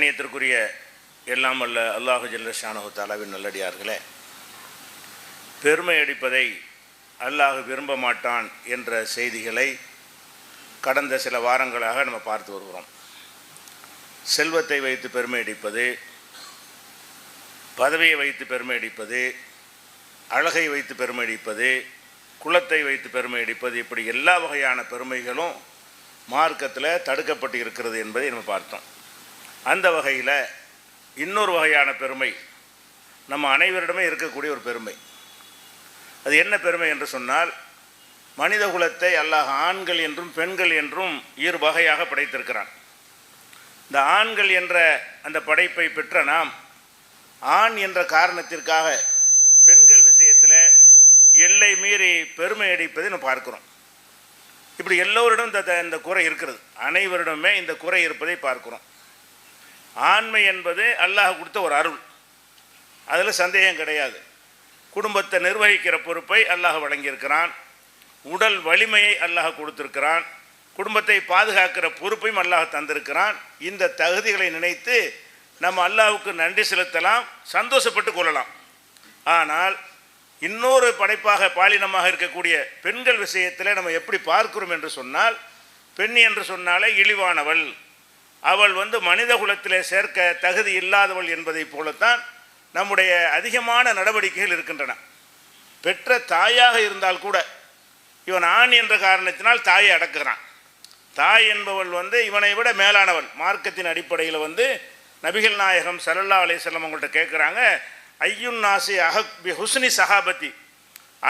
கண்ணியத்திற்குரிய எல்லாம் அல்ல அல்லாஹு ஜல்ல ஷானஹு தஆலாவின் நல்லடியார்களே, பெருமை அடிப்பதை அல்லாஹ் விரும்ப மாட்டான் என்ற செய்திகளை கடந்த சில வாரங்களாக நம்ம பார்த்து வருகிறோம். செல்வத்தை வைத்து பெருமை அடிப்பது, பதவியை வைத்து பெருமை அடிப்பது, அழகை வைத்து பெருமை அடிப்பது, குலத்தை வைத்து பெருமை அடிப்பது, இப்படி எல்லா வகையான பெருமைகளும் மார்க்கத்தில் தடுக்கப்பட்டு இருக்கிறது என்பதை நம்ம பார்த்தோம். அந்த வகையில் இன்னொரு வகையான பெருமை நம்ம அனைவரிடமே இருக்கக்கூடிய ஒரு பெருமை. அது என்ன பெருமை என்று சொன்னால், மனித குலத்தை அல்லாஹ் ஆண்கள் என்றும் பெண்கள் என்றும் இரு வகையாக படைத்திருக்கிறான். இந்த ஆண்கள் என்ற அந்த படைப்பை பெற்ற நாம் ஆண் என்ற காரணத்திற்காக பெண்கள் விஷயத்தில் எல்லை மீறி பெருமை அடிப்பதை நம்ம பார்க்கிறோம். இப்படி எல்லோரிடம் இந்த குறை இருக்கிறது, அனைவரிடமே இந்த குறை இருப்பதை பார்க்கிறோம். ஆண்மை என்பது அல்லாஹ் கொடுத்த ஒரு அருள், அதில் சந்தேகம் கிடையாது. குடும்பத்தை நிர்வகிக்கிற பொறுப்பை அல்லாஹ் வழங்கியிருக்கிறான், உடல் வலிமையை அல்லாஹ் கொடுத்திருக்கிறான், குடும்பத்தை பாதுகாக்கிற பொறுப்பையும் அல்லாஹ் தந்திருக்கிறான். இந்த தகுதிகளை நினைத்து நம்ம அல்லாஹ்வுக்கு நன்றி செலுத்தலாம், சந்தோஷப்பட்டு கொள்ளலாம். ஆனால் இன்னொரு படைப்பாக பாலினமாக இருக்கக்கூடிய பெண்கள் விஷயத்தில் நம்ம எப்படி பார்க்கிறோம் என்று சொன்னால், பெண் என்று சொன்னாலே இழிவானவள், அவள் மனித குலத்திலே சேர்க்க தகுதி இல்லாதவள் என்பதை போலத்தான் நம்முடைய அதிகமான நடவடிக்கைகள் இருக்கின்றன. பெற்ற தாயாக இருந்தால் கூட இவன் ஆண் என்ற காரணத்தினால் தாயை அடக்குகிறான். தாய் என்பவள் இவனை விட மேலானவள். மார்க்கத்தின் அடிப்படையில் நபிகள் நாயகம் ஸல்லல்லாஹு அலைஹி வஸல்லம் அவங்கள்ட்ட கேட்குறாங்க, ஐயுன் நாசி அஹக் பி ஹுஸ்னி சஹாபத்தி,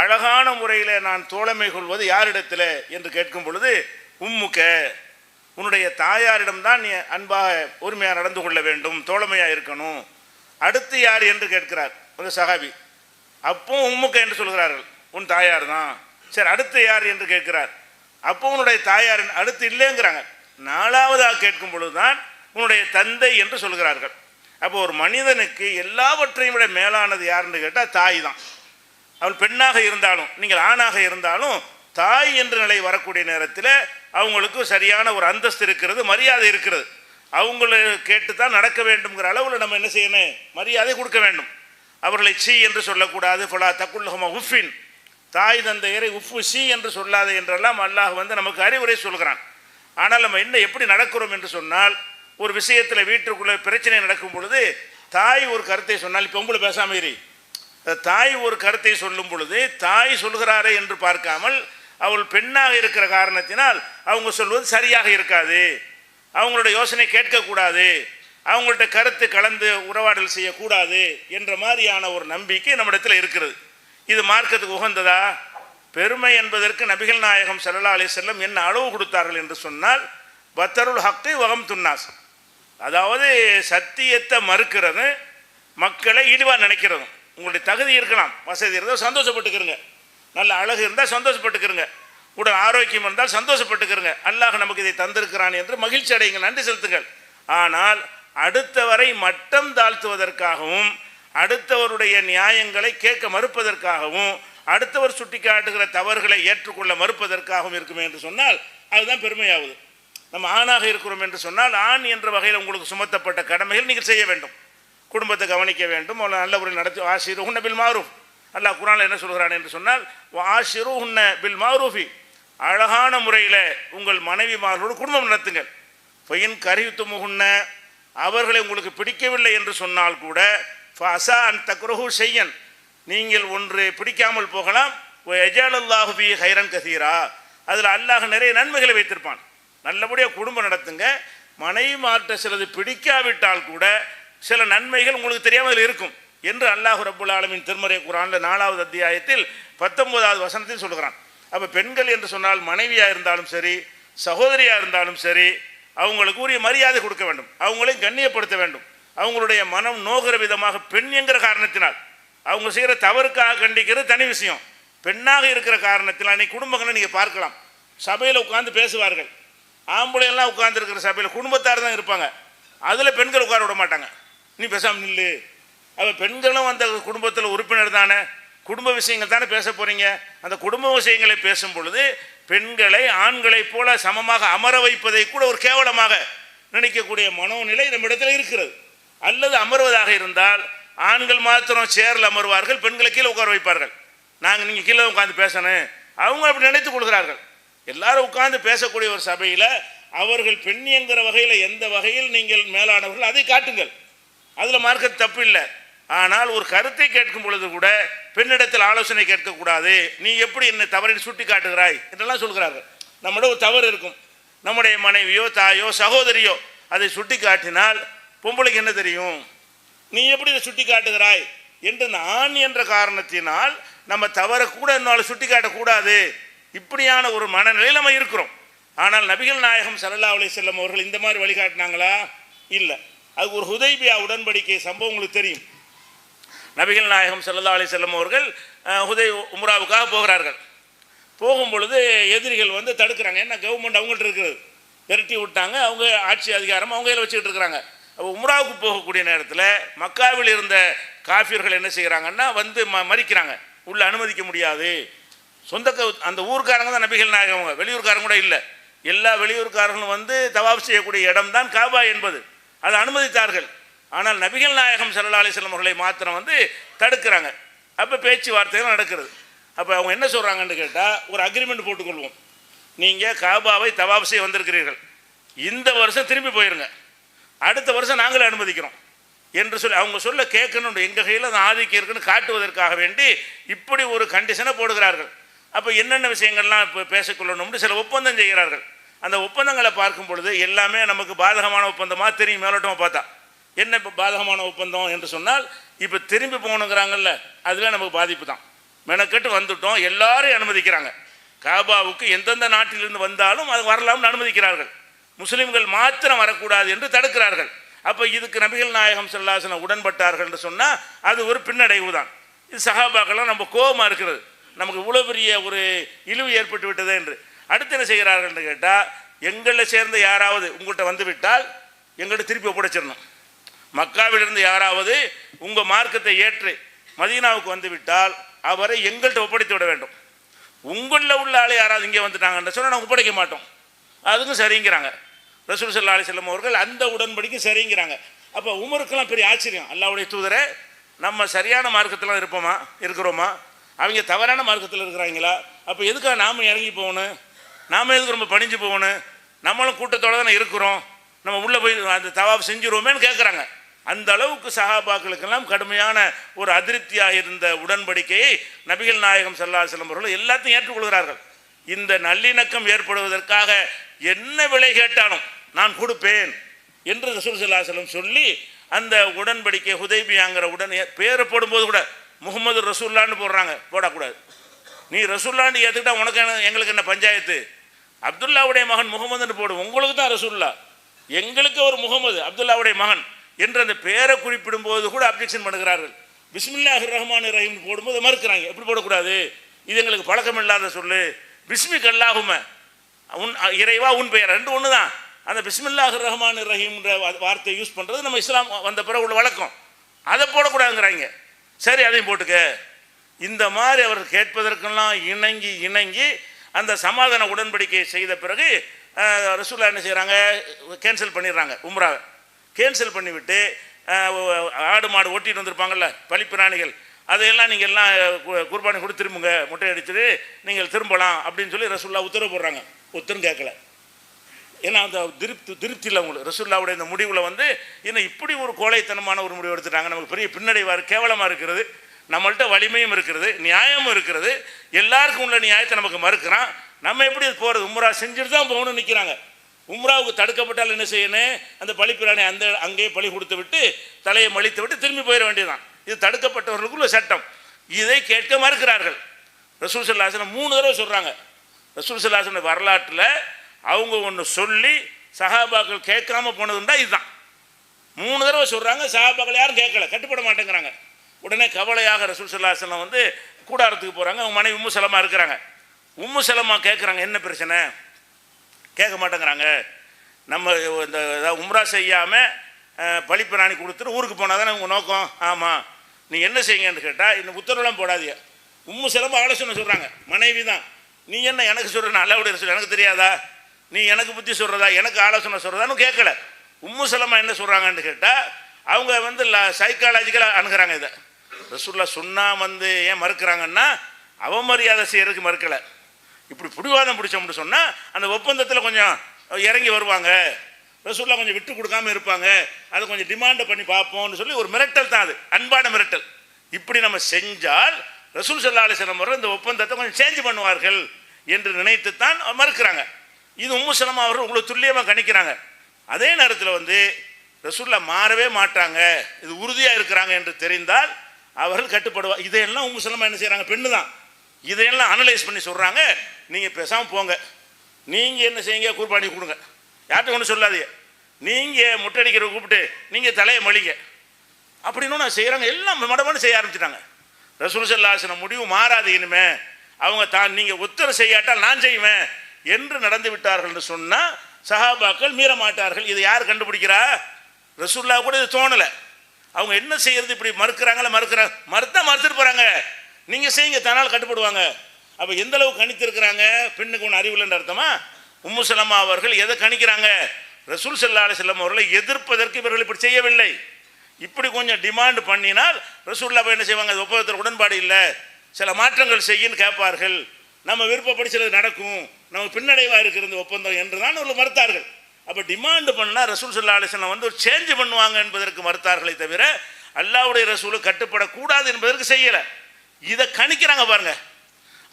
அழகான முறையில் நான் தோழமை கொள்வது யாரிடத்தில் என்று கேட்கும் பொழுது, உம்முக்க, உன்னுடைய தாயாரிடம்தான் நீ அன்பாக உரிமையாக நடந்து கொள்ள வேண்டும், தோழமையாக இருக்கணும். அடுத்து யார் என்று கேட்கிறார் ஒரு சஹாபி. அப்போ உம்முக்க என்று சொல்கிறார்கள், உன் தாயார் தான். சரி, அடுத்து யார் என்று கேட்கிறார். அப்போ உன்னுடைய தாயார், அடுத்து இல்லைங்கிறாங்க. நாலாவதாக கேட்கும் பொழுதுதான் உன்னுடைய தந்தை என்று சொல்கிறார்கள். அப்போ ஒரு மனிதனுக்கு எல்லாவற்றையும் விட மேலானது யாருன்னு கேட்டால் தாய் தான். அவள் பெண்ணாக இருந்தாலும் நீங்கள் ஆணாக இருந்தாலும் தாய் என்ற நிலை வரக்கூடிய நேரத்தில் அவங்களுக்கு சரியான ஒரு அந்தஸ்து இருக்கிறது, மரியாதை இருக்கிறது. அவங்களை கேட்டு தான் நடக்க வேண்டும்ங்கிற அளவில் நம்ம என்ன செய்யணும், மரியாதை கொடுக்க வேண்டும். அவர்களை சி என்று சொல்லக்கூடாது. ஃபலா தக்குல்லஹுமா உஃபின், தாய் தந்தையரை உஃபு சி என்று சொல்லாது என்றெல்லாம் அல்லாஹ் நமக்கு அறிவுரை சொல்கிறான். ஆனால் நம்ம என்ன எப்படி நடக்கிறோம் என்று சொன்னால், ஒரு விஷயத்தில் வீட்டுக்குள்ளே பிரச்சனை நடக்கும் பொழுது தாய் ஒரு கருத்தை சொன்னால், இப்போ உங்களை பேசாமல் இரு, தாய் ஒரு கருத்தை சொல்லும் பொழுது தாய் சொல்கிறாரே என்று பார்க்காமல், அவள் பெண்ணாக இருக்கிற காரணத்தினால் அவங்க சொல்வது சரியாக இருக்காது, அவங்களோட யோசனை கேட்கக்கூடாது, அவங்கள்ட்ட கருத்து கலந்து உறவாடல் செய்யக்கூடாது என்ற மாதிரியான ஒரு நம்பிக்கை நம்மிடத்தில் இருக்கிறது. இது மார்க்கத்துக்கு உகந்ததா? பெருமை என்பதற்கு நபிகள் நாயகம் ஸல்லல்லாஹு அலைஹி வஸல்லம் என்ன அளவு கொடுத்தார்கள் என்று சொன்னால், பத்தருல் ஹக்கை வகம் துன்னாஸ், அதாவது சத்தியத்தை மறுக்கிறது, மக்களை இழிவாக நினைக்கிறதும். உங்களுடைய தகுதி இருக்கலாம், வசதி இருந்தால் சந்தோஷப்பட்டுக்கிறங்க, நல்ல அழகு இருந்தால் சந்தோஷப்பட்டுக்கிறங்க, உடல் ஆரோக்கியம் இருந்தால் சந்தோஷப்பட்டுக்கிறங்க, அல்லாஹ் நமக்கு இதை தந்திருக்கிறான் என்று மகிழ்ச்சி அடையுங்கள், நன்றி செலுத்துங்கள். ஆனால் அடுத்தவரை மட்டம் தாழ்த்துவதற்காகவும், அடுத்தவருடைய நியாயங்களை கேட்க மறுப்பதற்காகவும், அடுத்தவர் சுட்டி காட்டுகிற தவறுகளை ஏற்றுக்கொள்ள மறுப்பதற்காகவும் இருக்குமே என்று சொன்னால் அதுதான் பெருமையாகுது. நம்ம ஆணாக இருக்கிறோம் என்று சொன்னால், ஆண் என்ற வகையில் உங்களுக்கு சுமத்தப்பட்ட கடமைகள் நீங்கள் செய்ய வேண்டும், குடும்பத்தை கவனிக்க வேண்டும், அவளை நல்ல முறையில் நடத்தி. ஆஷிருஹுன்ன பில் மாரூஃப், அல்லாஹ் குர்ஆனில் என்ன சொல்கிறான் என்று சொன்னால், ஆஷிருஹுன்ன பில் மாரூஃபி, அழகான முறையில் உங்கள் மனைவிமார்களோடு குடும்பம் நடத்துங்கள். ஃபைன் கரிஹ்துமுஹுன்ன, அவர்களை உங்களுக்கு பிடிக்கவில்லை என்று சொன்னால் கூட, ஃபஅஸா அன் தக்ரஹு ஷையன், நீங்கள் ஒன்று பிடிக்காமல் போகலாம், வயஜஅலல்லாஹு ஃபீஹி ஹைரன் கஸீரா, அதில் அல்லாஹ் நிறைய நன்மைகளை வைத்திருப்பான். நல்லபடியாக குடும்பம் நடத்துங்க. மனைவி மாற்ற சிலது பிடிக்காவிட்டால் கூட சில நன்மைகள் உங்களுக்கு தெரியாமல் இருக்கும் என்று அல்லாஹ் ரப்புல் ஆலமீன் திருமறை குர்ஆனில் 4வது அத்தியாயத்தில் 19வது வசனத்தில் சொல்கிறான். அப்போ பெண்கள் என்று சொன்னால் மனைவியாக இருந்தாலும் சரி, சகோதரியாக இருந்தாலும் சரி, அவங்களுக்கு உரிய மரியாதை கொடுக்க வேண்டும், அவங்களை கண்ணியப்படுத்த வேண்டும். அவங்களுடைய மனம் நோகிற விதமாக பெண் என்கிற காரணத்தினால் அவங்க செய்கிற தவறுக்காக கண்டிக்கிறது தனி விஷயம். பெண்ணாக இருக்கிற காரணத்தில் அன்னைக்கு குடும்பங்களை நீங்கள் பார்க்கலாம், சபையில் உட்கார்ந்து பேசுவார்கள். ஆம்பளையெல்லாம் உட்கார்ந்துருக்கிற சபையில் குடும்பத்தார் தான் இருப்பாங்க, அதில் பெண்கள் உட்கார விட மாட்டாங்க. நீ பேசாமல் நில்லு. அப்போ பெண்களும் அந்த குடும்பத்தில் உறுப்பினர் தானே, குடும்ப விஷயங்கள் தானே பேச போகிறீங்க. அந்த குடும்ப விஷயங்களை பேசும் பொழுது பெண்களை ஆண்களைப் போல சமமாக அமர வைப்பதை கூட ஒரு கேவலமாக நினைக்கக்கூடிய மனோநிலை நம்மிடத்தில் இருக்கிறது. அல்லது அமர்வதாக இருந்தால் ஆண்கள் மாத்திரம் சேரில் அமர்வார்கள், பெண்களை கீழே உட்கார வைப்பார்கள். நீங்கள் கீழே உட்காந்து பேசணும், அவங்க அப்படி நினைத்துக் கொள்கிறார்கள். எல்லாரும் உட்கார்ந்து பேசக்கூடிய ஒரு சபையில் அவர்கள் பெண் என்கிற வகையில் எந்த வகையில் நீங்கள் மேலானவர்கள் அதை காட்டுங்கள், அதில் மார்க்க தப்பு இல்லை. ஆனால் ஒரு கருத்தை கேட்கும் பொழுது கூட பெண்ணிடத்தில் ஆலோசனை கேட்கக்கூடாது. நீ எப்படி என்னை தவறை சுட்டி காட்டுகிறாய் என்றெல்லாம் சொல்கிறார்கள். நம்மளோட ஒரு தவறு இருக்கும், நம்முடைய மனைவியோ தாயோ சகோதரியோ அதை சுட்டி காட்டினால் பொம்பளைக்கு என்ன தெரியும், நீ எப்படி இதை சுட்டி காட்டுகிறாய் என்று நான் என்ற காரணத்தினால் நம்ம தவற கூட என்னால் சுட்டி காட்டக்கூடாது. இப்படியான ஒரு மனநிலையில் நம்ம இருக்கிறோம். ஆனால் நபிகள் நாயகம் ஸல்லல்லாஹு அலைஹி வஸல்லம் அவர்கள் இந்த மாதிரி வழிகாட்டினாங்களா? இல்லை. அது ஒரு ஹுதைபியா உடன்படிக்கை சம்பவம் உங்களுக்கு தெரியும். நபிகள் நாயகம் ஸல்லல்லாஹு அலைஹி வஸல்லம் அவர்கள் உம்ராவுக்காக போகிறார்கள். போகும் பொழுது எதிரிகள் வந்து தடுக்கிறாங்க. என்ன கவர்மெண்ட் அவங்கள்ட்ட இருக்கிறது, விரட்டி விட்டாங்க, அவங்க ஆட்சி அதிகாரம் அவங்க கையில் வச்சுக்கிட்டு இருக்கிறாங்க. அப்போ உம்ராவுக்கு போகக்கூடிய நேரத்தில் மக்காவில் இருந்த காஃபிர்கள் என்ன செய்கிறாங்கன்னா வந்து மறிக்கிறாங்க, உள்ள அனுமதிக்க முடியாது. சொந்த அந்த ஊர்க்காரங்க தான் நபிகள் நாயகம், வெளியூர்காரங்க கூட இல்லை. எல்லா வெளியூர்காரர்களும் வந்து தவாப் செய்யக்கூடிய இடம் தான் காபா என்பது, அதை அனுமதித்தார்கள். ஆனால் நபிகள் நாயகம் ஸல்லல்லாஹு அலைஹி வஸல்லம் அவர்களை மாத்திரம் வந்து தடுக்கிறாங்க. அப்போ பேச்சுவார்த்தைகள் நடக்கிறது. அப்போ அவங்க என்ன சொல்கிறாங்கன்னு கேட்டால், ஒரு அக்ரிமெண்ட் போட்டுக்கொள்வோம், நீங்கள் காபாவை தவாப் செய்ய வந்திருக்கிறீர்கள், இந்த வருஷம் திரும்பி போயிருங்க, அடுத்த வருஷம் நாங்களே அனுமதிக்கிறோம் என்று சொல்லி அவங்க சொல்ல கேட்கணும். எங்கள் கையில் அந்த ஆதிக்கம் இருக்குன்னு காட்டுவதற்காக வேண்டி இப்படி ஒரு கண்டிஷனை போடுகிறார்கள். அப்போ என்னென்ன விஷயங்கள்லாம் இப்போ பேசிக்கொள்ளணும்னு சில ஒப்பந்தம் செய்கிறார்கள். அந்த ஒப்பந்தங்களை பார்க்கும் பொழுது எல்லாமே நமக்கு பாதகமான ஒப்பந்தமாக தெரியும். மேலோட்டமாக பார்த்தா என்ன இப்போ பாதகமான ஒப்பந்தம் என்று சொன்னால், இப்போ திரும்பி போகணுங்கிறாங்கல்ல, அதில் நமக்கு பாதிப்பு தான். மெனக்கெட்டு வந்துட்டோம், எல்லாரையும் அனுமதிக்கிறாங்க. காபாவுக்கு எந்தெந்த நாட்டிலிருந்து வந்தாலும் அது வரலாம்னு அனுமதிக்கிறார்கள். முஸ்லீம்கள் மாத்திரம் வரக்கூடாது என்று தடுக்கிறார்கள். அப்போ இதுக்கு நபிகள் நாயகம் ஸல்லல்லாஹு அலைஹி வஸல்லம் உடன்பட்டார்கள் என்று சொன்னால் அது ஒரு பின்னடைவு தான். இது சஹாபாக்கெல்லாம் நம்ம கோபமாக இருக்கிறது, நமக்கு இவ்வளோ பெரிய ஒரு இழிவு ஏற்பட்டு விட்டது என்று. அடுத்து என்ன செய்கிறார்கள் என்று கேட்டால், எங்களில் சேர்ந்த யாராவது உங்கள்கிட்ட வந்து விட்டால் எங்கள்கிட்ட திருப்பி ஒப்படைச்சிடணும். மக்காவிலிருந்து யாராவது உங்கள் மார்க்கத்தை ஏற்று மதீனாவுக்கு வந்து விட்டால் அவரை எங்கள்கிட்ட ஒப்படைத்து விட வேண்டும். உங்களில் உள்ள ஆளை யாராவது இங்கே வந்துட்டாங்கன்னு சொன்னால் நாங்கள் ஒப்படைக்க மாட்டோம். அதுக்கும் சரிங்கிறாங்க ரசூல் ஸல்லல்லாஹு அலைஹி வஸல்லம் அவர்கள். அந்த உடன்படிக்கை சரிங்கிறாங்க. அப்போ உமருக்கெல்லாம் பெரிய ஆச்சரியம், அல்லாஹ்வுடைய தூதரே, நம்ம சரியான மார்க்கத்தில் இருக்கிறோமா, அவங்க தவறான மார்க்கத்தில் இருக்கிறாங்களா? அப்போ எதுக்காக நாம் இறங்கி போகணும், நாம் எதுக்கு ரொம்ப பணிஞ்சு போகணும், நம்மளும் கூட்டத்தோடு தானே இருக்கிறோம், நம்ம உள்ளே போய் அந்த தவாப் செஞ்சுருவோமேன்னு கேட்குறாங்க. அந்த அளவுக்கு சஹாபாக்களுக்கெல்லாம் கடுமையான ஒரு அதிருப்தியாக இருந்த உடன்படிக்கையை நபிகள் நாயகம் ஸல்லல்லாஹு அலைஹி வஸல்லம் அவர்கள் எல்லாத்தையும் ஏற்றுக்கொள்கிறார்கள். இந்த நல்லிணக்கம் ஏற்படுவதற்காக என்ன விலை கேட்டாலும் நான் கொடுப்பேன் என்று ரசூல் ஸல்லல்லாஹு அலைஹி வஸல்லம் சொல்லி அந்த உடன்படிக்கை ஹுதைபியாங்கிற பேரை போடும்போது கூட முகமது ரசூல்லான்னு போடுறாங்க. போடக்கூடாது. நீ ரசூல்லான்னு ஏற்றுக்கிட்டா உனக்கு எங்களுக்கு என்ன பஞ்சாயத்து, அப்துல்லாவுடைய மகன் முகமதுன்னு போடு, உங்களுக்கு தான் ரசூல்லா, எங்களுக்கு ஒரு முகமது அப்துல்லாவுடைய மகன் என்று அந்த பேரை குறிப்பிடும்போது கூட அப்ஜெக்ஷன் பண்ணுகிறார்கள். பிஸ்மில்லாஹிர் ரஹ்மானிர் ரஹீம் போடும்போது மறுக்கிறாங்க, எப்படி போடக்கூடாது, இது எங்களுக்கு பழக்கம் இல்லாத சொல்லு, பிஸ்மிக் அல்லாஹும உன் இறைவா உன் பெயர் ரெண்டு ஒன்று தான். அந்த பிஸ்மில்லாஹிர் ரஹ்மானிர் ரஹீம்ன்ற வார்த்தையை யூஸ் பண்ணுறது நம்ம இஸ்லாம் வந்த பிறகு உள்ள வழக்கம், அதை போடக்கூடாதுங்கிறாங்க. சரி, அதையும் போட்டுக்க. இந்த மாதிரி அவர் கேட்பதற்கெல்லாம் இணங்கி அந்த சமாதான உடன்படிக்கை செய்த பிறகு ரசூலுல்லாஹ் என்ன செய்கிறாங்க, கேன்சல் பண்ணிடுறாங்க. உம்ராவை கேன்சல் பண்ணிவிட்டு ஆடு மாடு ஓட்டிகிட்டு வந்திருப்பாங்கள்ல பலிப்பிராணிகள், அதையெல்லாம் நீங்கள் எல்லாம் குர்பானி கொடுத்து திரும்புங்க, முட்டை அடிச்சுட்டு நீங்கள் திரும்பலாம் அப்படின்னு சொல்லி ரசூலுல்லாஹ் உத்தரவு போடுறாங்க. ஒருத்தரும் கேட்கல. ஏன்னா அந்த திருப்தியில் அவங்களுக்கு ரசூலுல்லாஹ்வுடைய இந்த முடிவில் வந்து இன்னும் இப்படி ஒரு கோழைத்தனமான ஒரு முடிவு எடுத்துட்டாங்க, நமக்கு பெரிய பின்னடைவாக கேவலமாக இருக்கிறது, நம்மள்கிட்ட வலிமையும் இருக்கிறது, நியாயமும் இருக்கிறது, எல்லாருக்கும் உள்ள நியாயத்தை நமக்கு மறுக்கிறான், நம்ம எப்படி போகிறது, உம்ரா செஞ்சுட்டு தான் போகணும்னு நிற்கிறாங்க. உம்ராவுக்கு தடுக்கப்பட்டால் என்ன செய்யணும், அந்த பலிப்பிராணி அங்கேயே பலி கொடுத்து விட்டு தலையை மலித்து விட்டு திரும்பி போயிட வேண்டியதுதான். இது தடுக்கப்பட்டவர்களுக்குள்ள சட்டம். இதை கேட்க மறுக்கிறார்கள். ரசூல் ஸல்லல்லாஹு அலைஹி வஸல்லம் 3 தடவை சொல்கிறாங்க. ரசூல் ஸல்லல்லாஹு அலைஹி வஸல்லம் வரலாற்றில் அவங்க ஒன்று சொல்லி சஹாபாக்கள் கேட்காம போனதுண்டா இதுதான். 3 தடவை சொல்கிறாங்க, சஹாபாக்கள் யாரும் கேட்கல, கட்டுப்பட மாட்டேங்கிறாங்க. உடனே கவலையாக ரசூல் ஸல்லல்லாஹு அலைஹி வஸல்லம் வந்து கூடாரத்துக்கு போகிறாங்க. அவங்க மனைவி உம்மு சலமா இருக்கிறாங்க. உம்மு சலமா கேட்குறாங்க, என்ன பிரச்சனை, கேட்க மாட்டேங்கிறாங்க. நம்ம இந்த உம்ரா செய்யாமல் பலிப்பிராணி கொடுத்துட்டு ஊருக்கு போனால் தானே உங்கள் நோக்கம். ஆமாம், நீ என்ன செய்யுங்கன்னு கேட்டால் இன்னும் உத்தரவுலாம் போடாதீங்க. உம்மு சலமா ஆலோசனை சொல்கிறாங்க, மனைவி தான். நீ என்ன எனக்கு சொல்கிறேன், அல்லாஹ்வுடைய ரசூல் எனக்கு தெரியாதா, நீ எனக்கு புத்தி சொல்கிறதா, எனக்கு ஆலோசனை சொல்கிறதான்னு கேட்கல. உம்மு சலமா என்ன சொல்கிறாங்கன்னு கேட்டால் அவங்க வந்து சைக்காலஜிக்கலாக அணுகிறாங்க. இதை ரசூலுல்லாஹ் சொன்னால் ஏன் மறுக்கிறாங்கன்னா அவமரியாதை செய்கிறதுக்கு மறுக்கலை. இப்படி பிடிவாதம் பிடிச்சோம்னு சொன்னால் அந்த ஒப்பந்தத்தில் கொஞ்சம் இறங்கி வருவாங்க, ரசூலுல்லாஹ் கொஞ்சம் விட்டு கொடுக்காமல் இருப்பாங்க, அதை கொஞ்சம் டிமாண்டை பண்ணி பார்ப்போம்னு சொல்லி ஒரு மிரட்டல் தான், அது அன்பான மிரட்டல். இப்படி நம்ம செஞ்சால் ரசூல் ஸல்லல்லாஹு அலைஹி வஸல்லம் அவர்கள் இந்த ஒப்பந்தத்தை கொஞ்சம் சேஞ்ச் பண்ணுவார்கள் என்று நினைத்து தான் மறுக்கிறாங்க. இது உம்மு சலமா அவர்கள் உங்களுக்கு துல்லியமாக கணிக்கிறாங்க. அதே நேரத்தில் ரசூலுல்லாஹ் மாறவே மாட்டாங்க, இது உறுதியாக இருக்கிறாங்க என்று தெரிந்தால் அவர்கள் கட்டுப்படுவார். இதையெல்லாம் உம்மு சலமா என்ன செய்கிறாங்க, பெண்ணு தான், இதையெல்லாம் அனலைஸ் பண்ணி சொல்கிறாங்க. நீங்கள் பேசாமல் போங்க, நீங்கள் என்ன செய்யுங்க, குர்பானி கொடுங்க, யார்கிட்ட ஒன்று சொல்லாதீங்க, நீங்கள் முட்டடிக்கிற கூப்பிட்டு நீங்கள் தலையை மொழிங்க அப்படின்னு நான் செய்கிறாங்க. எல்லாம் மடமன்னு செய்ய ஆரம்பிச்சிட்டாங்க. ரசூல் ஸல்லல்லாஹு அலைஹி வஸல்லம் முடிவு மாறாது, இனிமே அவங்க தான் நீங்கள் உத்தரவு செய்யாட்டால் நான் செய்வேன் என்று நடந்து விட்டார்கள் என்று சொன்னால் சஹாபாக்கள் மீற மாட்டார்கள். இதை யார் கண்டுபிடிக்கிறா? ரசூலுல்லாஹ் கூட இது தோணலை. அவங்க என்ன செய்யறது, இப்படி மறுக்கிறாங்களா, மறுத்துட்டு போகிறாங்க, நீங்கள் செய்யுங்க, தன்னால் கட்டுப்படுவாங்க. அப்போ எந்த அளவுக்கு கணித்திருக்கிறாங்க, பெண்ணுக்கு ஒன்று அறிவில்லைன்ற அர்த்தமா? உம்மு சலமா அவர்கள் எதை கணிக்கிறாங்க, ரசூல் ஸல்லல்லாஹு அலைஹி வஸல்லம் அவர்களை எதிர்ப்பதற்கு இவர்கள் இப்படி செய்யவில்லை. இப்படி கொஞ்சம் டிமாண்ட் பண்ணினால் ரசூலுல்லாஹ் என்ன செய்வாங்க, அது ஒப்பந்தத்தில் உடன்பாடு இல்லை, சில மாற்றங்கள் செய்யின்னு கேட்பார்கள், நம்ம விருப்பப்படி சிலது நடக்கும், நம்ம பின்னடைவாக இருக்கிற ஒப்பந்தம் என்று தான் அவர்கள் மறுத்தார்கள். அப்போ டிமாண்டு பண்ணால் ரசூல் ஸல்லல்லாஹு அலைஹி வஸல்லம் ஒரு சேஞ்ச் பண்ணுவாங்க என்பதற்கு மறுத்தார்களே தவிர அல்லாஹ்வுடைய ரசூலுக்கு கட்டுப்படக்கூடாது என்பதற்கு செய்யலை. இதை கணிக்கிறாங்க பாருங்க,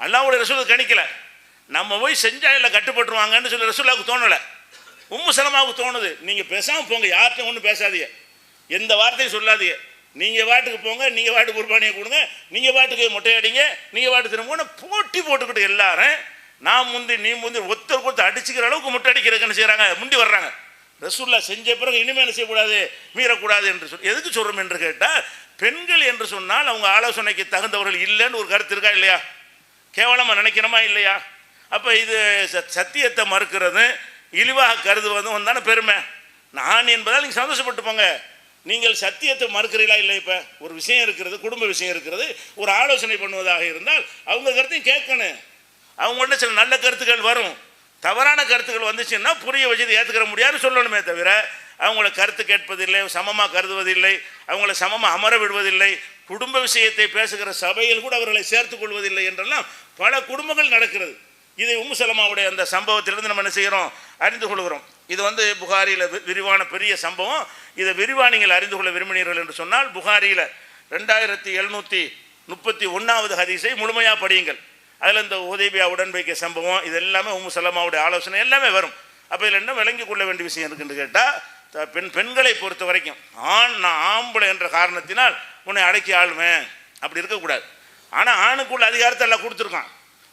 அல்லாஹ்வுடைய ரசூலுக்கு கணிக்கலை, நம்ம போய் செஞ்சா இல்லை கட்டுப்பட்டுருவாங்கன்னு சொல்லி ரசூலுல்லாஹ்வுக்கு தோணலை, உம்மு சலமாவுக்கு தோணுது. நீங்கள் பேசாமல் போங்க, யார்கிட்டையும் ஒன்றும் பேசாதீங்க, எந்த வார்த்தையும் சொல்லாதீங்க, நீங்கள் வாட்டுக்கு போங்க, நீங்கள் வாட்டுக்கு குர்பானியை கொடுங்க, நீங்கள் வாட்டுக்கு மொட்டையடிங்க, நீங்கள் வாட்டு திரும்ப போட்டி போட்டுக்கிட்டு எல்லாரும் நான் முந்தி நீ முந்தி ஒருத்தர் கொடுத்து அடிச்சுக்கிற அளவுக்கு முட்டை அடிக்கிறதுக்கு என்ன செய்கிறாங்க, முண்டி வர்றாங்க. ரசூலுல்லாஹ் செஞ்ச பிறகு இனிமேல் என்ன செய்யக்கூடாது, மீறக்கூடாது என்று சொல்லி எதுக்கு சொல்கிறோம் என்று கேட்டால், பெண்கள் என்று சொன்னால் அவங்க ஆலோசனைக்கு தகுந்தவர்கள் இல்லைன்னு ஒரு கருத்து இருக்கா இல்லையா, கேவலமாக நினைக்கிறோமா இல்லையா? அப்போ இது சத்தியத்தை மறுக்கிறது இழிவாக கருதுவதும் தானே பெருமை. நான் என்பதால் நீங்கள் சந்தோஷப்பட்டு போங்க, நீங்கள் சத்தியத்தை மறுக்கிறீங்களா இல்லை? இப்போ ஒரு விஷயம் இருக்கிறது, குடும்ப விஷயம் இருக்கிறது, ஒரு ஆலோசனை பண்ணுவதாக இருந்தால் அவங்க கருத்தையும் கேட்கணும். அவங்கள்ட்ட சில நல்ல கருத்துக்கள் வரும், தவறான கருத்துக்கள் வந்துச்சுன்னா புரிய வச்சது ஏற்றுக்கிற முடியாதுன்னு சொல்லணுமே தவிர அவங்கள கருத்து கேட்பதில்லை, சமமாக கருதுவதில்லை, அவங்கள சமமாக அமர விடுவதில்லை, குடும்ப விஷயத்தை பேசுகிற சபையில் கூட அவர்களை சேர்த்துக் கொள்வதில்லை என்றெல்லாம் பல குடும்பங்கள் நடக்கிறது. இதை உம்மு சலமாவுடைய அந்த சம்பவத்திலிருந்து நம்ம என்ன செய்கிறோம், அறிந்து கொள்கிறோம். இது புகாரியில் விரிவான பெரிய சம்பவம். இதை விரிவாக நீங்கள் அறிந்து கொள்ள விரும்பினீர்கள் என்று சொன்னால் புகாரியில் 2731வது ஹதீஸை முழுமையாக படியுங்கள். அதில் இந்த உதைபியா உடன்படிக்கை சம்பவம் இது எல்லாமே உம்மு சலமாவுடைய ஆலோசனை எல்லாமே வரும். அப்போ இதில் என்ன விளங்கி கொள்ள வேண்டிய விஷயம் இருக்குன்னு கேட்டால், பெண்களை பொறுத்த வரைக்கும் நான் ஆம்பளை என்ற காரணத்தினால் உன்னை அடக்கி ஆளுவேன் அப்படி இருக்கக்கூடாது. ஆனால் ஆணுக்குள்ள அதிகாரத்தை எல்லாம் கொடுத்துருக்கான்.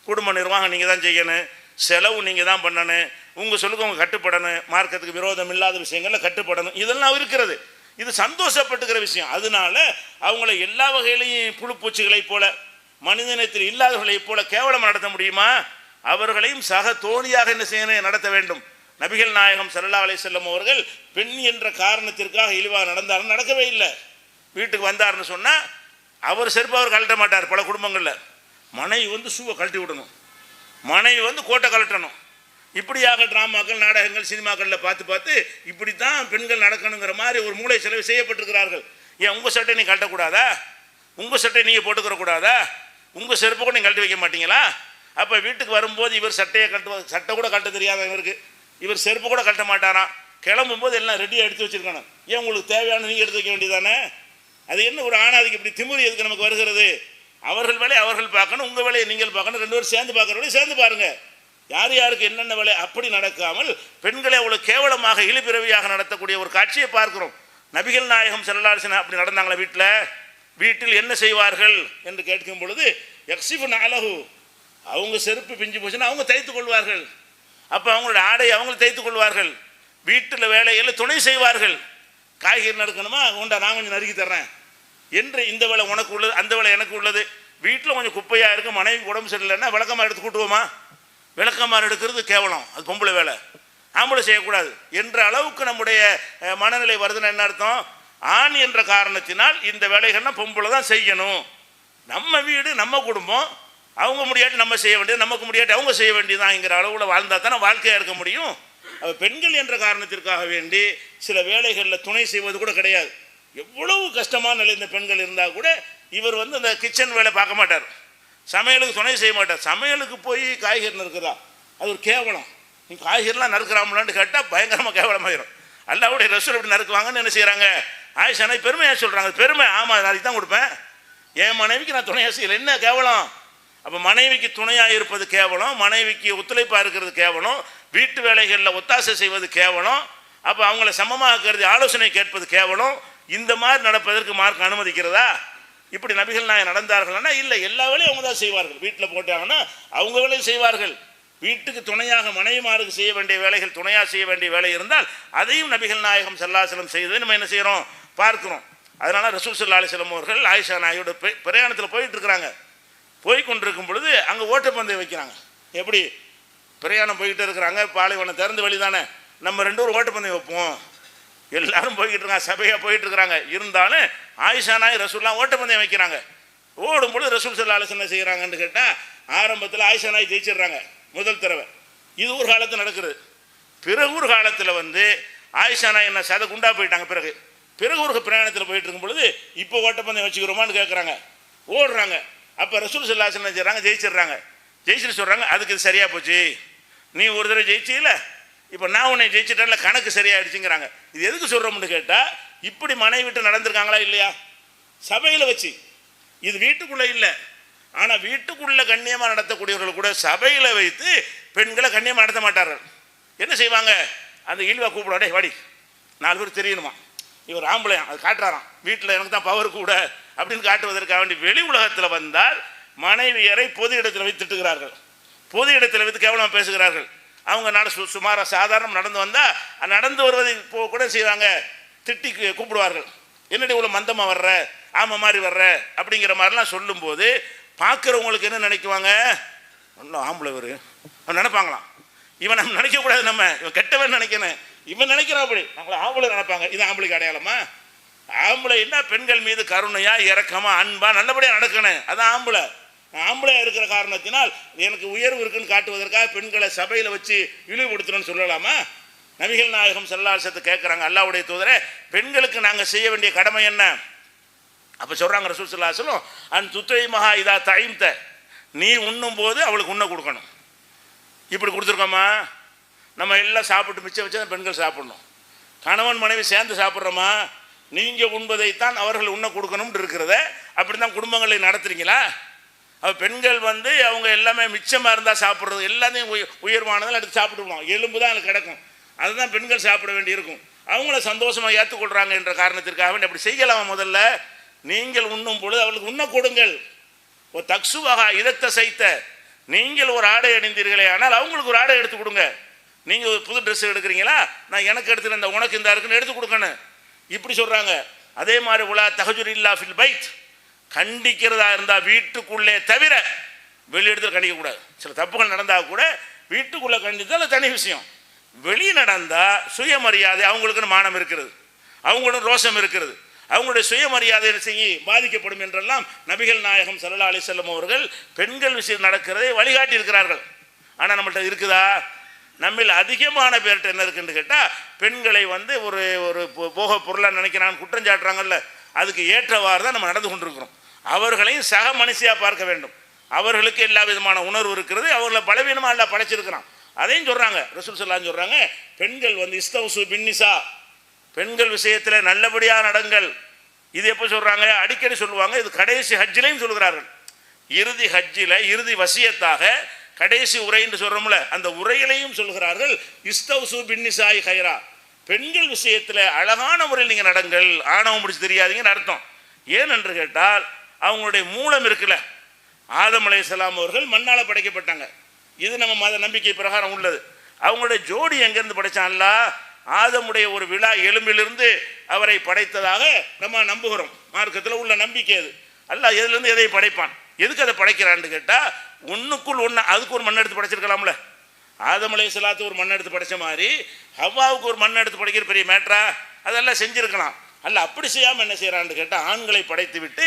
குடும்ப நிர்வாகம் நீங்கள் தான் செய்யணும், செலவு நீங்கள் தான் பண்ணணும், உங்கள் சொல்லுக்கு அவங்க கட்டுப்படணும், மார்க்கத்துக்கு விரோதம் இல்லாத விஷயங்களில் கட்டுப்படணும், இதெல்லாம் இருக்கிறது. இது சந்தோஷப்பட்டுக்கிற விஷயம். அதனால அவங்கள எல்லா வகையிலையும் புழுப்பூச்சிகளைப் போல மனிதனத்தில் இல்லாதவர்களைப் போல கேவலம் நடத்த முடியுமா? அவர்களையும் சக தோழியாக என்ன செய்யணும், நடத்த வேண்டும். நபிகள் நாயகம் ஸல்லல்லாஹு அலைஹி வஸல்லம் அவர்கள் பெண் என்ற காரணத்திற்காக இழிவாக நடந்தாலும் நடக்கவே இல்லை. வீட்டுக்கு வந்தார்னு சொன்னால் அவர் செருப்பு அவர் கழட்ட மாட்டார். பல குடும்பங்களில் மனைவி ஷூவை கழட்டி விடணும், மனைவி கோட்டை கழட்டணும். இப்படியாக ட்ராமாக்கள், நாடகங்கள், சினிமாக்களில் பார்த்து இப்படி தான் பெண்கள் நடக்கணுங்கிற மாதிரி ஒரு மூளை செலவு செய்யப்பட்டிருக்கிறார்கள். ஏன் உங்கள் சட்டை நீ கழட்டக்கூடாதா? உங்கள் சட்டை நீங்கள் போட்டுக்கிற கூடாதா? உங்கள் செருப்பு கூட நீங்கள் கழட்டி வைக்க மாட்டீங்களா? அப்போ வீட்டுக்கு வரும்போது இவர் சட்டை கூட கழட்ட தெரியாத இவர் செருப்பு கூட கழட்ட மாட்டாராம். கிளம்பும்போது எல்லாம் ரெடியாக எடுத்து வச்சுருக்கணும். ஏன் உங்களுக்கு தேவையான நீங்கள் எடுத்து வைக்க வேண்டியதானே? அது என்ன ஒரு ஆணாதிக்கு இப்படி திமிரு எதுக்கு நமக்கு வருகிறது? அவர்கள் வேலையை அவர்கள் பார்க்கணும், உங்கள் வேலையை நீங்கள் பார்க்கணும், ரெண்டு பேரும் சேர்ந்து பார்க்குற வேலையை சேர்ந்து பாருங்கள். யார் யாருக்கு என்னென்ன வேலை அப்படி நடக்காமல் பெண்களை அவ்வளோ கேவலமாக இழிபிறவியாக நடத்தக்கூடிய ஒரு காட்சியை பார்க்கிறோம். நபிகள் நாயகம் ஸல்லல்லாஹு அலைஹி வஸல்லம் அப்படி நடந்தாங்களா? வீட்டில் என்ன செய்வார்கள் என்று கேட்கும் பொழுது யக்ஸிஃபு நஅலஹு, அவங்க செருப்பு பிஞ்சு போச்சுன்னா அவங்க தைத்து கொள்வார்கள். அப்போ அவங்களோட ஆடை அவங்க தைத்து கொள்வார்கள். வீட்டில் வேலையில் துணை செய்வார்கள். காய்கறி நறுக்கணுமா, உண்டா நான் கொஞ்சம் நறுக்கி தர்றேன் என்று, இந்த வேலை உனக்கு உள்ளது, அந்த வேலை எனக்கு உள்ளது. வீட்டில் கொஞ்சம் குப்பையாக இருக்குது, மனைவி உடம்பு சரியில்லைன்னா விளக்கமாக எடுத்து கூட்டுவோமா? விளக்கமாக எடுக்கிறது கேவலம், அது பொம்பளை வேலை, ஆம்பளை செய்யக்கூடாது என்ற அளவுக்கு நம்முடைய மனநிலை வருதுன்னு என்ன அர்த்தம்? ஆண் என்ற காரணத்தினால் இந்த வேலைகள்லாம் பொம்பளை தான் செய்யணும். நம்ம வீடு நம்ம குடும்பம், அவங்க முடியாட்டி நம்ம செய்ய வேண்டியது, நமக்கு முடியாட்டி அவங்க செய்ய வேண்டியதுதான்ங்கிற அளவில் வாழ்ந்தால் தானே வாழ்க்கையாக இருக்க முடியும். பெண்கள் என்ற காரணத்திற்காக வேண்டி சில வேலைகளில் துணை செய்வது கூட கிடையாது. எவ்வளவு கஷ்டமான நிலை இந்த பெண்கள் இருந்தால் கூட இவர் வந்து அந்த கிச்சன் வேலை பார்க்க மாட்டார், சமையலுக்கு துணை செய்ய மாட்டார். சமையலுக்கு போய் காய்கறி நறுக்கிறா, அது ஒரு கேவலம். நீ காய்கறிலாம் நறுக்கிறாமலான்னு கேட்டால் பயங்கரமாக கேவலமாயிரும். அல்லாவுடைய ரசூல் எப்படி நறுக்குவாங்கன்னு என்ன செய்கிறாங்க, ஆயிஷா நாய் பெருமையாக சொல்கிறாங்க. பெருமை, ஆமாம் நாளைக்கு தான் கொடுப்பேன், என் மனைவிக்கு நான் துணையாக செய்யலை, என்ன கேவலம். அப்போ மனைவிக்கு துணையாக இருப்பது கேவலம், மனைவிக்கு ஒத்துழைப்பாக இருக்கிறது கேவலம், வீட்டு வேலைகளில் ஒத்தாசை செய்வது கேவலம், அப்போ அவங்கள சமமாக கருதி ஆலோசனை கேட்பது கேவலம். இந்த மாதிரி நடப்பதற்கு மார்க் அனுமதிக்கிறதா? இப்படி நபிகள் நாயகம் நடந்தார்கள்னா இல்லை, எல்லா வேலையும் அவங்க தான் செய்வார்கள். வீட்டில் போட்டாங்கன்னா அவங்க வேலையும் செய்வார்கள். வீட்டுக்கு துணையாக மனைவிமாருக்கு செய்ய வேண்டிய வேலைகள், துணையாக செய்ய வேண்டிய வேலை இருந்தால் அதையும் நபிகள் நாயகம் ஸல்லல்லாஹு அலைஹி வஸல்லம் செய்ததை நம்ம என்ன செய்கிறோம், பார்க்குறோம். அதனால ரசூல் ஸல்லல்லாஹு அலைஹி வஸல்லம் அவர்கள் ஆயிஷா நாயோட பிரயாணத்தில் போயிட்டு இருக்கிறாங்க. போய் கொண்டிருக்கும் பொழுது அங்கே ஓட்டப்பந்தயம் வைக்கிறாங்க. எப்படி பிரயாணம் போய்கிட்டு இருக்கிறாங்க, பாலைவனம் திறந்து வழி தானே, நம்ம 2 பேரும் ஓட்டப்பந்தயம் வைப்போம். எல்லாரும் போய்கிட்டு இருக்காங்க, சபையாக போயிட்டு இருக்கிறாங்க. இருந்தாலும் ஆயிஷா நாய் ரசூல்லாம் ஓட்டப்பந்தயம் வைக்கிறாங்க. ஓடும்பொழுது ரசூல் ஸல்லல்லாஹு அலைஹி வஸல்லம் என்ன செய்கிறாங்கன்னு கேட்டால், ஆரம்பத்தில் ஆயிஷா நாய் ஜெயிச்சிடுறாங்க முதல் தடவை. இது ஒரு காலத்தில் நடக்குது. பிறகு ஒரு காலத்தில் வந்து ஆயிஷா நாய் என்ன சத குண்டா போயிட்டாங்க. பிறகு ஒரு பிரயாணத்தில் போயிட்டு இருக்கும் பொழுது இப்போ ஓட்டப்பந்தயம் வச்சுக்கிறோமான்னு கேட்குறாங்க. ஓடுறாங்க. அப்போ ரசூல் ஸல்லல்லாஹு அலைஹி வஸல்லம் செய்கிறாங்க, ஜெயிச்சிடுறாங்க. ஜெயிச்சுட்டு சொல்கிறாங்க, அதுக்கு இது சரியாக போச்சு, நீ ஒரு தடவை ஜெயிச்சில, இப்போ நான் உன்னை ஜெயிச்சிட்டேன்ல, கணக்கு சரியாயிடுச்சுங்கிறாங்க. இது எதுக்கு சொல்கிறோம்னு கேட்டால், இப்படி மனைவி விட்டு நடந்திருக்காங்களா இல்லையா, சபையில் வச்சு. இது வீட்டுக்குள்ளே இல்லை, ஆனால் வீட்டுக்குள்ளே கண்ணியமாக நடத்தக்கூடியவர்கள் கூட சபையில் வைத்து பெண்களை கண்ணியமாக நடத்த மாட்டார்கள். என்ன செய்வாங்க, அந்த இழிவா கூப்பிடாடே வாடி, 4 பேர் தெரியணுமா, இவர் ஆம்பளையாம், அது காட்டுறாராம், வீட்டில் எனக்கு தான் பவர் கூட அப்படின்னு காட்டுவதற்காக வேண்டி வெளி உலகத்தில் வந்தால் மனைவியரை பொது இடத்தில் வைத்து திட்டுகிறார்கள், பொது இடத்தில் வைத்து கேவலமாக பேசுகிறார்கள். அவங்க சுமாராக சாதாரணம் நடந்து வந்தால் நடந்து வருவதை கூட செய்வாங்க, திட்டி கூப்பிடுவார்கள். என்னடி இவ்வளோ மந்தமாக வர்ற, ஆமாம் மாதிரி வர்ற அப்படிங்கிற மாதிரிலாம் சொல்லும்போது பார்க்குறவங்களுக்கு என்ன நினைக்குவாங்க, ஒன்றும் ஆம்பளை இவர் நினைப்பாங்களாம். இவன் நம்ம நினைக்கக்கூடாது, நம்ம இவன் கெட்டவன் நினைக்கணும், இவன் நினைக்கிறான் அப்படி, நம்மளை ஆம்பளை நினைப்பாங்க. இது ஆம்பளைக்கு அடையாளமா? ஆம்பளைன்னா பெண்கள் மீது கருணையா, இரக்கமா, அன்பா, நல்லபடியாக நடக்கணும், அதான் ஆம்பளை. ஆம்பளையாக இருக்கிற காரணத்தினால் எனக்கு உயர்வு இருக்குன்னு காட்டுவதற்காக பெண்களை சபையில் வச்சு இழிவுபடுத்தணும்னு சொல்லலாமா? நபிகள் நாயகம் ஸல்லல்லாஹு அலைஹி வஸல்லம் கேட்குறாங்க, அல்லாஹ்வுடைய தூதரே, பெண்களுக்கு நாங்கள் செய்ய வேண்டிய கடமை என்ன? அப்போ சொல்கிறாங்க ரசூல் ஸல்லல்லாஹு அலைஹி வஸல்லம், அன் துத்இமஹா இதா தஇம்த, நீ உண்ணும் போது அவளுக்கு உண்ண கொடுக்கணும். இப்படி கொடுத்துருக்கோமா? நம்ம எல்லாம் சாப்பிட்டு மிச்சம் வச்சு பெண்கள் சாப்பிடணும். கணவன் மனைவி சேர்ந்து சாப்பிட்றோமா? நீங்கள் உண்பதைத்தான் அவர்கள் உண்ண கொடுக்கணும்னு இருக்கிறத அப்படி தான் குடும்பங்களை நடத்துறீங்களா? அப்போ பெண்கள் வந்து அவங்க எல்லாமே மிச்சமாக இருந்தால் சாப்பிட்றது எல்லாத்தையும் உயர்வானதில் எடுத்து சாப்பிட்டுருவோம், எலும்பு தான் அதில் கிடக்கும், அதுதான் பெண்கள் சாப்பிட வேண்டி இருக்கும். அவங்கள சந்தோஷமாக ஏற்றுக்கொள்கிறாங்க என்ற காரணத்திற்காக வேண்டி அப்படி செய்யலாமா? முதல்ல நீங்கள் உண்ணும் பொழுது அவளுக்கு உண்ண கொடுங்கள். ஒரு தக்சுவகா இதத்தை சைத்த, நீங்கள் ஒரு ஆடை அணிந்தீர்களே ஆனால் அவங்களுக்கு ஒரு ஆடை எடுத்து கொடுங்க. நீங்கள் ஒரு புது ட்ரெஸ் எடுக்கிறீங்களா, நான் எனக்கு எடுத்துகிட்டு இந்த உனக்கு இந்த இருக்குன்னு எடுத்து கொடுக்கணும், இப்படி சொல்கிறாங்க. அதே மாதிரி உலா தஹஜுர் இல்லா ஃபில் பைத், கண்டிக்கிறதா இருந்தால் வீட்டுக்குள்ளே தவிர வெளியிடத்தில் கண்டிக்கக்கூடாது. சில தப்புகள் நடந்தால் கூட வீட்டுக்குள்ளே கண்டித்தால் அது தனி விஷயம். வெளியே நடந்தால் சுயமரியாதை, அவங்களுக்குன்னு மானம் இருக்கிறது, அவங்களும் ரோஷம் இருக்கிறது, அவங்களுடைய சுயமரியாதை செய்ய பாதிக்கப்படும் என்றெல்லாம் நபிகள் நாயகம் ஸல்லல்லாஹு அலைஹி வஸல்லம் அவர்கள் பெண்கள் விஷயம் நடக்கிறதை வழிகாட்டி இருக்கிறார்கள். ஆனால் நம்மள்கிட்ட இருக்குதா? நம்மில் அதிகமான பேர்கிட்ட என்ன இருக்குன்னு கேட்டால், பெண்களை வந்து ஒரு ஒரு போக பொருளாக நினைக்கிறான்னு குற்றம் சாட்டுறாங்கல்ல, அதுக்கு ஏற்றவாறு தான் நம்ம நடந்து கொண்டிருக்கிறோம். அவர்களையும் சக மனுஷியாக பார்க்க வேண்டும். அவர்களுக்கு எல்லா விதமான உணர்வு இருக்கிறது, அவர்களை பலவீனமாக எல்லாம் படைச்சிருக்கிறான். அதையும் சொல்கிறாங்க ரசூல் ஸல்லல்லாஹு அலைஹி வஸல்லம் சொல்கிறாங்க, பெண்கள் வந்து இஸ்தவ்சு பின்னிசா, பெண்கள் விஷயத்தில் நல்லபடியாக நடங்கள். இது எப்போ சொல்கிறாங்க? அடிக்கடி சொல்லுவாங்க. இது கடைசி ஹஜ்ஜிலையும் சொல்கிறார்கள். இறுதி ஹஜ்ஜில் இறுதி வசியத்தாக கடைசி உரை என்று சொல்கிறோம்ல, அந்த உரையிலையும் சொல்கிறார்கள், இஸ்தவ்சு பின்னிசாய் ஹைரா, பெண்கள் விஷயத்தில் அழகான முறையில் நீங்கள் நடங்கள், ஆணவம் முடிச்சு தெரியாதீங்கன்னு அர்த்தம். ஏன் என்று கேட்டால், அவங்களுடைய மூலம் இருக்குல்ல, ஆதம் அலைஹிஸ்ஸலாம் அவர்கள் மண்ணால் படைக்கப்பட்டாங்க, இது நம்ம மத நம்பிக்கை பிரகாரம் உள்ளது. அவங்களுடைய ஜோடி எங்கேருந்து படைச்சான்ல, ஆதமுடைய ஒரு விழா எலும்பிலிருந்து அவரை படைத்ததாக நம்ம நம்புகிறோம். மார்க்கத்தில் உள்ள நம்பிக்கை அது. அல்லாஹ் எதுலேருந்து எதை படைப்பான், எதுக்கு அதை படைக்கிறான்னு கேட்டால், ஒன்றுக்குள் ஒன்று, அதுக்கு ஒரு மண் எடுத்து படைச்சிருக்கலாம்ல. ஆதம் அலைஹிஸ்ஸலாத்து ஒரு மண் எடுத்து படைச்ச மாதிரி ஹவ்வாவுக்கு ஒரு மண் எடுத்து படைக்கிற பெரிய மேட்ரா? அதெல்லாம் செஞ்சுருக்கலாம். அல்ல அப்படி செய்யாமல் என்ன செய்கிறான்னு கேட்டால், ஆண்களை படைத்து விட்டு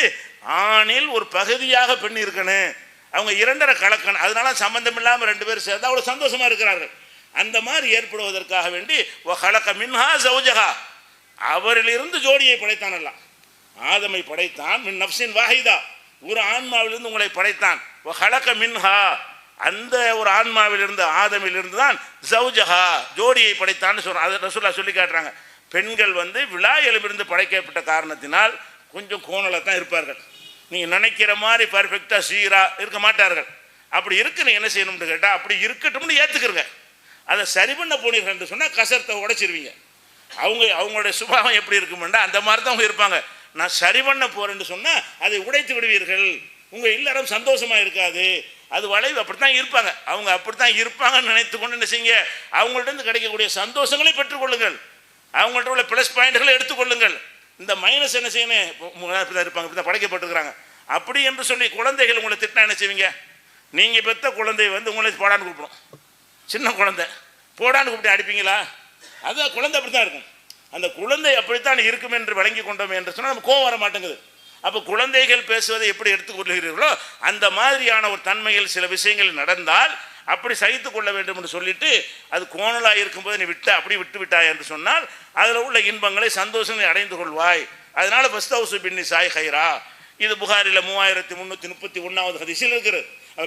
ஆணில் ஒரு பகுதியாக பெண் இருக்கணும், அவங்க 2.5 கலக்கணும். அதனால சம்மந்தம் இல்லாமல் 2 பேர் சேர்ந்து அவ்வளோ சந்தோஷமாக இருக்கிறார்கள். அந்த மாதிரி ஏற்படுவதற்காக வேண்டி வஹலக மின்ஹா ஜௌஜஹா, அவரிலிருந்து ஜோடியை படைத்தான் அல்லாஹ். ஆதமை படைத்தான், மின் நஃப்ஸின் வாஹிதா, ஒரு ஆன்மாவிலிருந்து உங்களை படைத்தான். வஹலக மின்ஹா, அந்த ஒரு ஆன்மாவிலிருந்து ஆதமிலிருந்து தான் ஜௌஜஹா, ஜோடியை படைத்தான்னு சொல்கிறான். அதை ரசூலுல்லாஹ் சொல்லி காட்டுறாங்க. பெண்கள் விழா எலும்பிலிருந்து படைக்கப்பட்ட காரணத்தினால் கொஞ்சம் கோணலாக தான் இருப்பார்கள். நீங்கள் நினைக்கிற மாதிரி பர்ஃபெக்டாக சீராக இருக்க மாட்டார்கள். அப்படி இருக்கு நீங்கள் என்ன செய்யணும்னு கேட்டால், அப்படி இருக்கட்டும்னு ஏற்றுக்கிறங்க. அதை சரி பண்ண போனீர்கள் சொன்னால் கசரத்தை உடைச்சிருவீங்க. அவங்களுடைய சுபாவம் எப்படி இருக்குமெண்டா அந்த மாதிரி தான் அவங்க இருப்பாங்க. நான் சரி பண்ண போகிறேன்னு சொன்னால் அதை உடைத்து விடுவீர்கள், உங்கள் இல்லறம் சந்தோஷமாக இருக்காது. அது வளைவு அப்படித்தான் இருப்பாங்க. அவங்க அப்படித்தான் இருப்பாங்கன்னு நினைத்து கொண்டு என்ன செய்யுங்க, அவங்கள்ட்ட கிடைக்கக்கூடிய சந்தோஷங்களை பெற்றுக்கொள்ளுங்கள், அவங்கள்ட்ட உள்ள ப்ளஸ் பாயிண்ட்களை எடுத்துக்கொள்ளுங்கள். இந்த மைனஸ் என்ன செய்யணும், இருப்பாங்க, இப்படி தான் படைக்கப்பட்டிருக்கிறாங்க. அப்படி என்று சொல்லி குழந்தைகள் உங்களை திட்டினா என்ன செய்வீங்க? நீங்கள் பெற்ற குழந்தை உங்களை போடான்னு கூப்பிடும். சின்ன குழந்தை போடான்னு கூப்பிட்டு அடிப்பீங்களா? அது குழந்தை அப்படி தான் இருக்கும். அந்த குழந்தை அப்படித்தான் இருக்கும் என்று வழங்கி கொண்டோம் என்று சொன்னால் நம்ம கோவம் வர மாட்டேங்குது. அப்போ குழந்தைகள் பேசுவதை எப்படி எடுத்துக்கொள்கிறீர்களோ அந்த மாதிரியான ஒரு தன்மையில் சில விஷயங்கள் நடந்தால் அப்படி சகித்து கொள்ள வேண்டும் என்று சொல்லிட்டு, அது கோணலாக இருக்கும்போது நீ அப்படி விட்டு விட்டாய் என்று சொன்னால் அதில் உள்ள இன்பங்களை சந்தோஷங்களை அடைந்து கொள்வாய். அதனால ஃபஸ்தௌசு பின்னிசாய் ஹைரா, இது புகாரில் 3331வது ஹதீஸில் இருக்கிறது.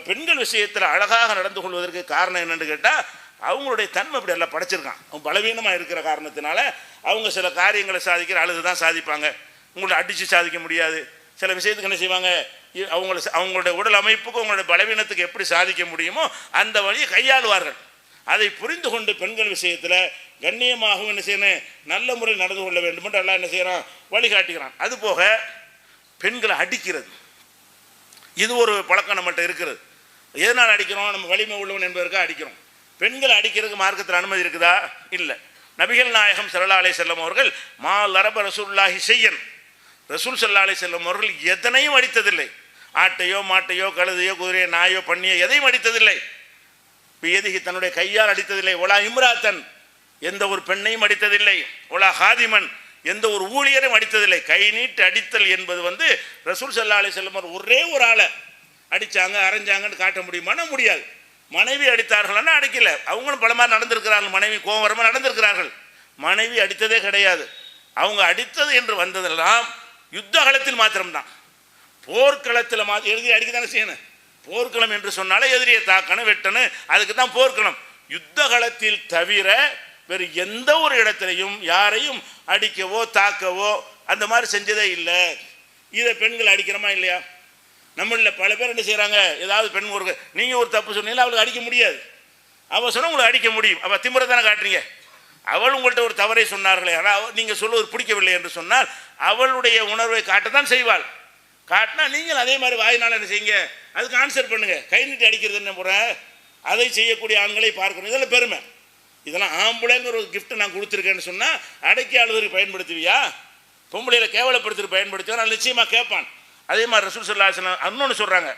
பெண்கள் விஷயத்தில் அழகாக நடந்து கொள்வதற்கு காரணம் என்னென்னு கேட்டால், அவங்களுடைய தன்மை அப்படி எல்லாம் படைச்சிருக்கான். அவங்க பலவீனமாக இருக்கிற காரணத்தினால அவங்க சில காரியங்களை சாதிக்கிற அழுது தான் சாதிப்பாங்க. உங்கள்ட்ட அடித்து சாதிக்க முடியாது. சில விஷயத்துக்கு என்ன செய்வாங்க, அவங்களுடைய உடல் அமைப்புக்கு அவங்களுடைய பலவீனத்துக்கு எப்படி சாதிக்க முடியுமோ அந்த வழியை கையாளுவார்கள். அதை புரிந்து கொண்டு பெண்கள் விஷயத்தில் கண்ணியமாகவும் என்ன செய்யணும், நல்ல முறையில் நடந்து கொள்ள வேண்டும் என்று எல்லாம் என்ன செய்கிறான், வழிகாட்டுகிறான். அதுபோக பெண்களை அடிக்கிறது, இது ஒரு பழக்கம் நம்மள்கிட்ட இருக்கிறது. எதனால் அடிக்கிறோம்? நம்ம வலிமை உள்ளவன் என்பதற்காக அடிக்கிறோம். பெண்களை அடிக்கிறதுக்கு மார்க்கத்தில் அனுமதி இருக்குதா? இல்லை. நபிகள் நாயகம் ஸல்லல்லாஹு அலைஹி வஸல்லம் அவர்கள் மா லரப ரசூலுல்லாஹி ஷையன், ரசூல் ஸல்லல்லாஹு அலைஹி வஸல்லம் அவர்கள் எதனையும் அடித்ததில்லை. ஆட்டையோ மாட்டையோ கழுதையோ குதிரையோ நாயோ பண்ணியோ எதையும் அடித்ததில்லை. எதிகி தன்னுடைய கையால் அடித்ததில்லை. ஒலா இம்ராத்தன், எந்த ஒரு பெண்ணையும் அடித்ததில்லை. ஒலா ஹாதிமன், எந்த ஒரு ஊழியரையும் அடித்ததில்லை. கை நீட்டு அடித்தல் என்பது ரசூல் ஸல்லல்லாஹு அலைஹி வஸல்லம் ஒரே ஒரு ஆளை அடித்தாங்க அரைஞ்சாங்கன்னு காட்ட முடியுமானா முடியாது. மனைவி அடித்தார்கள்னா அடிக்கல, அவங்களும் பல மாதிரி நடந்திருக்கிறார்கள். மனைவி கோவரமாக நடந்திருக்கிறார்கள். மனைவி அடித்ததே கிடையாது. அவங்க அடித்தது என்று வந்ததெல்லாம் யுத்த காலத்தில் மாத்திரம்தான். போர்க்களத்தில் எதிரி அடிக்க தானே செய்யணும். போர்க்களம் என்று சொன்னாலே எதிரியை தாக்கணும் வெட்டணும், அதுக்கு தான் போர்க்களம். யுத்த காலத்தில் தவிர வேறு எந்த ஒரு இடத்துலையும் யாரையும் அடிக்கவோ தாக்கவோ அந்த மாதிரி செஞ்சதே இல்லை. இதை பெண்கள் அடிக்கிறோமா இல்லையா? நம்மள பல பேர் என்ன செய்கிறாங்க, ஏதாவது பெண் ஒரு நீங்கள் ஒரு தப்பு சொன்னீங்கன்னா அவளுக்கு அடிக்க முடியாது. அவள் சொன்னால் உங்களுக்கு அடிக்க முடியும். அவள் திமிரை தானே காட்டுறீங்க. அவள் உங்கள்கிட்ட ஒரு தவறை சொன்னார்களே, ஆனால் நீங்கள் சொல்லுவது பிடிக்கவில்லை என்று சொன்னால் அவளுடைய உணர்வை காட்டத்தான் செய்வாள். காட்டினா நீங்கள் அதே மாதிரி வாயினால் என்ன செய்யுங்க, அதுக்கு ஆன்சர் பண்ணுங்கள். கை நீட்டி அடிக்கிறது என்ன முறை, அதை செய்யக்கூடிய ஆண்களை பார்க்கணும். இதெல்லாம் பெருமை. இதெல்லாம் ஆம்பளைங்கிற ஒரு கிஃப்ட் நான் கொடுத்துருக்கேன்னு சொன்னால் அடக்கி ஆளுவதற்கு பயன்படுத்துவியா? பொம்பளையில் கேவலப்படுத்துறதுக்கு பயன்படுத்துவா? நான் நிச்சயமாக கேட்பான். அதே மாதிரி ரசூல் ஸல்லல்லாஹு அலைஹி வஸல்லம் இன்னொன்று சொல்கிறாங்க,